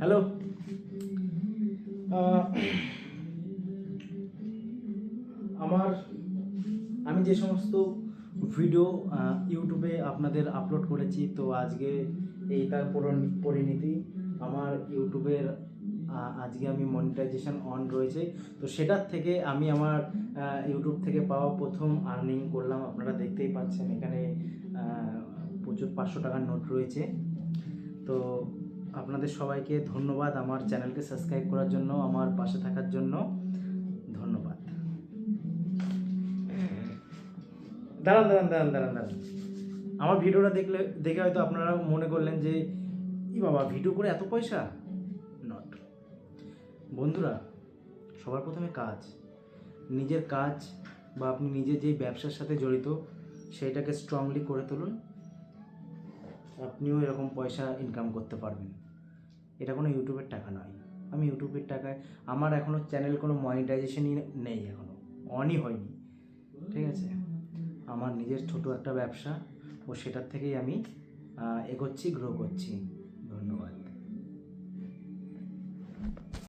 Hello, আমি যে সমস্ত ভিডিও ইউটিউবে আপনাদের আপলোড করেছি, তো আজকে এই তার পরিণতি। আমার ইউটিউবের আজকে আমি মনিটাইজেশন অন রয়েছে, তো সেটার থেকে আমি আমার ইউটিউব থেকে পাওয়া প্রথম আর্নিং করলাম। আপনারা দেখতেই পাচ্ছেন এখানে প্রচুর 500 টাকার নোট রয়েছে। তো আপনাদের সবাইকে ধন্যবাদ আমার চ্যানেলকে সাবস্ক্রাইব করার জন্য, আমার পাশে থাকার জন্য ধন্যবাদ। দাঁড়ান। আমার ভিডিওটা দেখে হয়তো আপনারা মনে করলেন যে ই বাবা, ভিডিও করে এত পয়সা। নট। বন্ধুরা, সবার প্রথমে নিজের কাজ বা আপনি নিজে যেই ব্যবসার সাথে জড়িত সেইটাকে স্ট্রংলি করে তুলুন, আপনিও এরকম পয়সা ইনকাম করতে পারবেন। এটা কোনো ইউটিউবের টাকা নয়। আমি ইউটিউবের টাকায়, আমার এখনও চ্যানেল কোনো মনিটাইজেশনই নেই, এখনও অনই হয়নি, ঠিক আছে। আমার নিজের ছোট একটা ব্যবসা, ও সেটার থেকেই আমি এগোচ্ছি, গ্রো করছি। ধন্যবাদ।